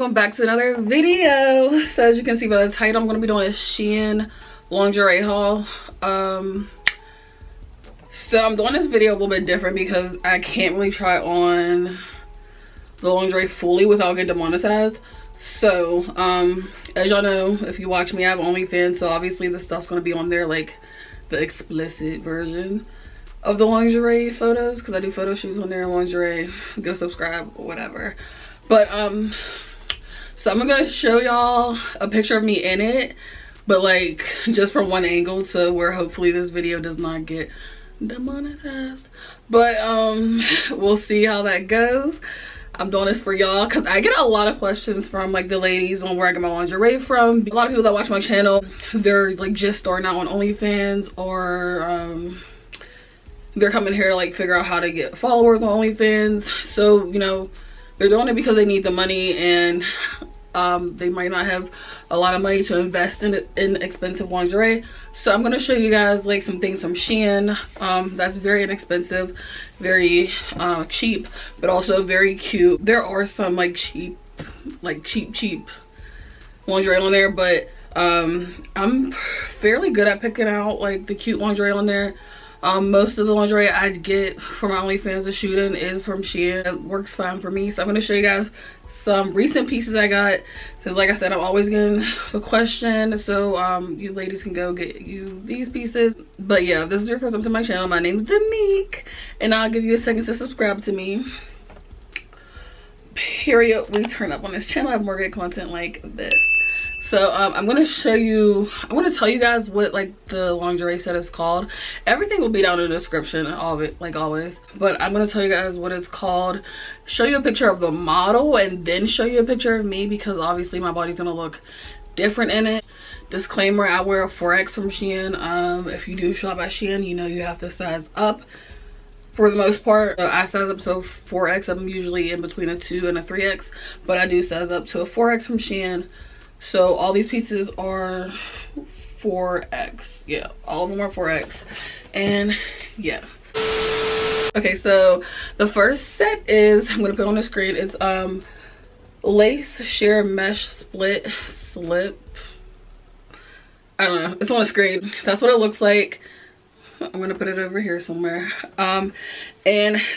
welcome back to another video. So as you can see by the title, I'm going to be doing a Shein lingerie haul. So I'm doing this video a little bit different because I can't really try on the lingerie fully without getting demonetized. So as y'all know, if you watch me, I have OnlyFans, so obviously this stuff's going to be on there, like the explicit version of the lingerie photos, because I do photo shoots on there in lingerie. Go subscribe or whatever. But so I'm gonna show y'all a picture of me in it, but like just from one angle, to where hopefully this video does not get demonetized. But we'll see how that goes. I'm doing this for y'all because I get a lot of questions from like the ladies on where I get my lingerie from. A lot of people that watch my channel, they're like just starting out on OnlyFans, or they're coming here to like figure out how to get followers on OnlyFans. So, you know, they're doing it because they need the money, and they might not have a lot of money to invest in expensive lingerie. So I'm going to show you guys like some things from Shein that's very inexpensive, very cheap, but also very cute. There are some like cheap lingerie on there, but I'm fairly good at picking out like the cute lingerie on there. Most of the lingerie I get from my OnlyFans to shoot in is from Shein. It works fine for me. So I'm going to show you guys some recent pieces I got, because like I said, I'm always getting the question, so you ladies can go get you these pieces. But yeah, if this is your first time to my channel, my name is Danique, and I'll give you a second to subscribe to me. Period. We turn up on this channel. I have more great content like this. So I'm going to show you, I want to tell you guys what like the lingerie set is called. Everything will be down in the description, all of it, like always. But I'm going to tell you guys what it's called, show you a picture of the model, and then show you a picture of me, because obviously my body's going to look different in it. Disclaimer, I wear a 4X from Shein. If you do shop at Shein, you know you have to size up for the most part. I size up to a 4X. I'm usually in between a 2 and a 3X, but I do size up to a 4X from Shein. So all these pieces are 4X. Yeah, all of them are 4X. And yeah. Okay, so the first set is, I'm gonna put on the screen, it's lace sheer mesh split slip. I don't know, it's on the screen. That's what it looks like. I'm gonna put it over here somewhere. And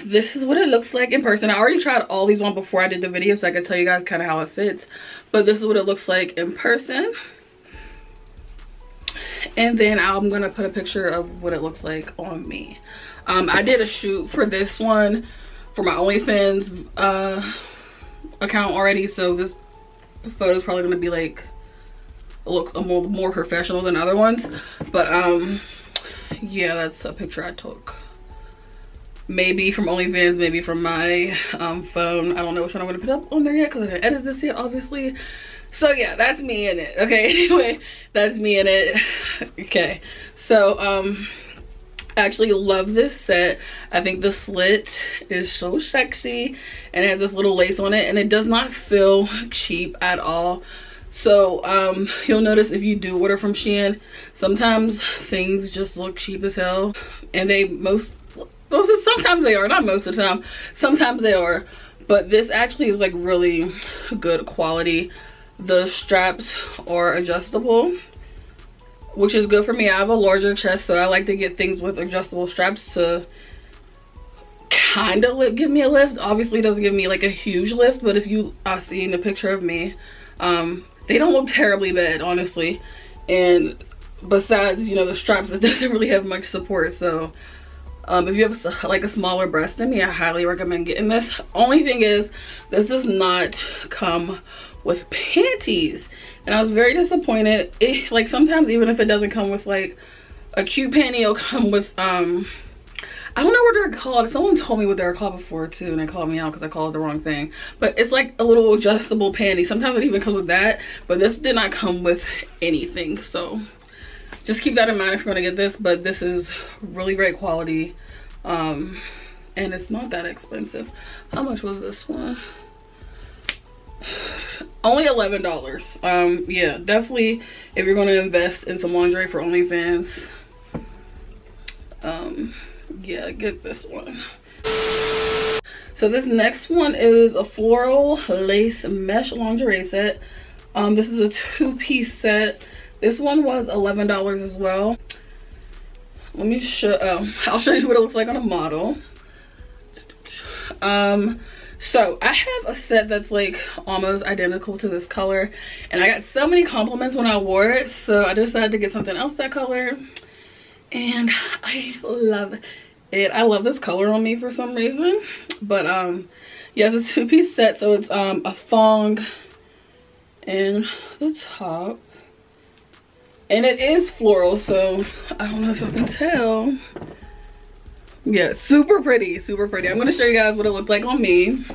this is what it looks like in person. I already tried all these on before I did the video, so I can tell you guys kind of how it fits. But this is what it looks like in person. And then I'm gonna put a picture of what it looks like on me. I did a shoot for this one for my OnlyFans account already, so this photo is probably gonna be like look more professional than other ones. But yeah, that's a picture I took. Maybe from OnlyFans, maybe from my phone. I don't know which one I'm gonna put up on there yet, because I didn't edit this yet, obviously. So yeah, that's me in it. Okay, anyway, that's me in it. Okay, so I actually love this set. I think the slit is so sexy, and it has this little lace on it, and it does not feel cheap at all. So you'll notice if you do order from Shein, sometimes things just look cheap as hell, and they sometimes they are, not most of the time, sometimes they are, but this actually is like really good quality. The straps are adjustable, which is good for me. I have a larger chest, so I like to get things with adjustable straps to kind of give me a lift. Obviously it doesn't give me like a huge lift, but if you are seeing the picture of me, they don't look terribly bad, honestly. And besides, you know, the straps, it doesn't really have much support. So if you have like a smaller breast than me, I highly recommend getting this. Only thing is, this does not come with panties, and I was very disappointed. Like sometimes even if it doesn't come with like a cute panty, it'll come with I don't know what they're called. Someone told me what they were called before too, and they called me out because I called it the wrong thing. But it's like a little adjustable panty. Sometimes it even comes with that, but this did not come with anything. So just keep that in mind if you're gonna get this. But this is really great quality, and it's not that expensive. How much was this one? Only $11. Yeah, definitely if you're gonna invest in some lingerie for OnlyFans, yeah, get this one. So this next one is a floral lace mesh lingerie set. This is a 2-piece set. This one was $11 as well. Let me show, I'll show you what it looks like on a model. So I have a set that's like almost identical to this color, and I got so many compliments when I wore it, so I decided to get something else that color, and I love it. I love this color on me for some reason. But yeah, it's a 2-piece set, so it's a thong and the top, and it is floral, so I don't know if y'all can tell. Yeah, super pretty, super pretty. I'm gonna show you guys what it looked like on me.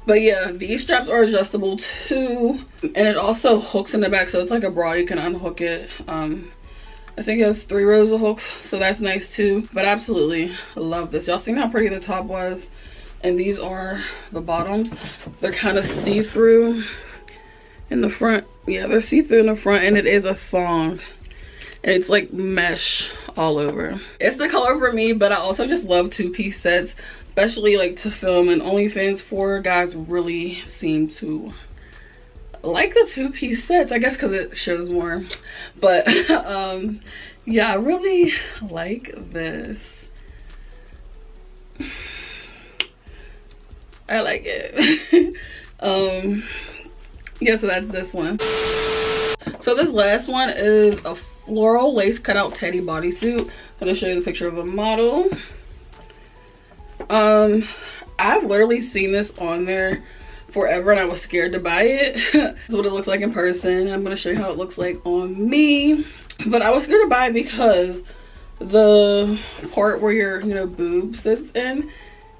But yeah, these straps are adjustable too, and it also hooks in the back, so it's like a bra. You can unhook it. I think it has 3 rows of hooks, so that's nice too. But absolutely love this. Y'all seen how pretty the top was? And these are the bottoms. They're kind of see-through in the front. Yeah, they're see-through in the front, and it is a thong. And it's like mesh all over. It's the color for me, but I also just love 2-piece sets, especially like to film, and OnlyFans for guys really seem to like the 2-piece sets, I guess because it shows more. But yeah, I really like this. I like it. Yeah, so that's this one. So this last one is a floral lace cutout teddy bodysuit. I'm gonna show you the picture of the model. I've literally seen this on there forever, and I was scared to buy it. This is what it looks like in person. I'm gonna show you how it looks like on me. But I was scared to buy it because the part where your, you know, boob sits in,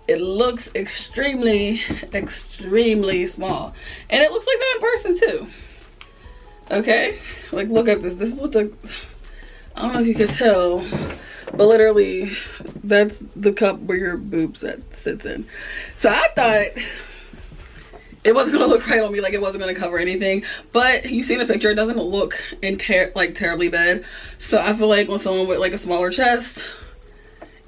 it looks extremely small, and it looks like that in person too. Okay, like look at this. This is what the, I don't know if you can tell, but literally that's the cup where your boob sits in. So I thought it wasn't gonna look right on me, like it wasn't gonna cover anything, but you see in the picture, it doesn't look like terribly bad. So I feel like on someone with like a smaller chest,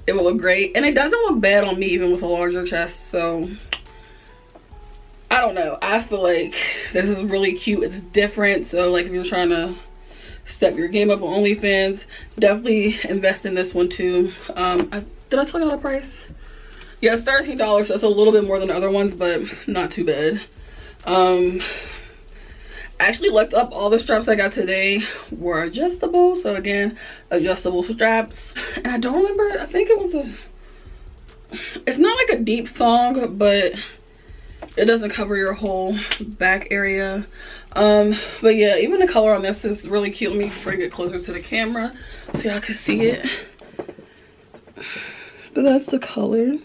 it will look great, and it doesn't look bad on me even with a larger chest. So I don't know, I feel like this is really cute. It's different, so like if you're trying to step your game up on OnlyFans, definitely invest in this one too. Did I tell y'all the price? Yeah, it's $13, so it's a little bit more than the other ones, but not too bad. I actually looked up, all the straps I got today were adjustable. So again, adjustable straps. And I don't remember, I think it was it's not like a deep thong, but it doesn't cover your whole back area. But yeah, even the color on this is really cute. Let me bring it closer to the camera so y'all can see it. But that's the color.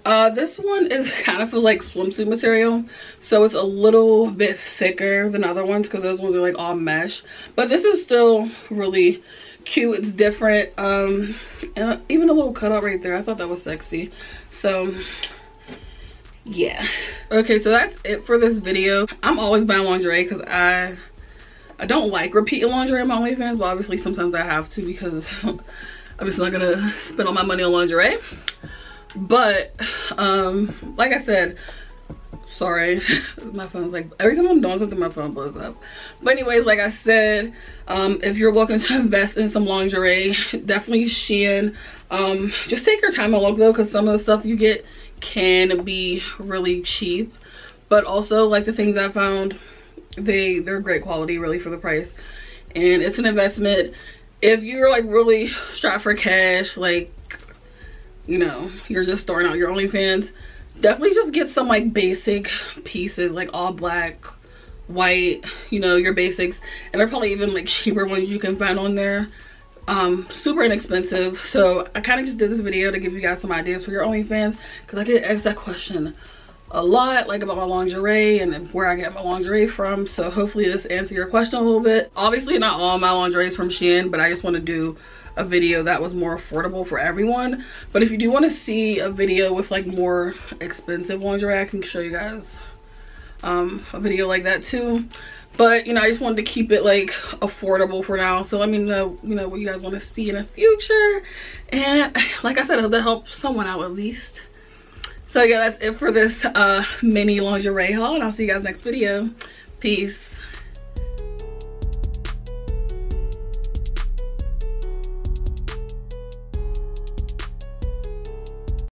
This one is kind of feels like swimsuit material, so it's a little bit thicker than other ones because those ones are like all mesh, but this is still really cute. It's different, and even a little cutout right there, I thought that was sexy. So yeah, okay, so that's it for this video. I'm always buying lingerie because I don't like repeating lingerie on my OnlyFans, but obviously sometimes I have to because I'm just not gonna spend all my money on lingerie. But like I said, sorry, my phone's like, every time I'm doing something my phone blows up. But anyways, like I said, if you're looking to invest in some lingerie, definitely Shein. Just take your time and look though, because some of the stuff you get can be really cheap, but also like the things I found, they're great quality really for the price, and it's an investment. If you're like really strapped for cash, like, you know, you're just starting out your OnlyFans, definitely just get some like basic pieces, like all black, white, you know, your basics. And they're probably even like cheaper ones you can find on there. Super inexpensive. So I kind of just did this video to give you guys some ideas for your OnlyFans, because I get asked that question a lot, like about my lingerie and where I get my lingerie from. So hopefully this answers your question a little bit. Obviously not all my lingerie is from Shein, but I just want to do a video that was more affordable for everyone. But if you do want to see a video with like more expensive lingerie, I can show you guys a video like that too. But you know, I just wanted to keep it like affordable for now. So let me know, you know, what you guys want to see in the future. And like I said, I hope that helps someone out at least. So yeah, that's it for this mini lingerie haul, and I'll see you guys next video. Peace.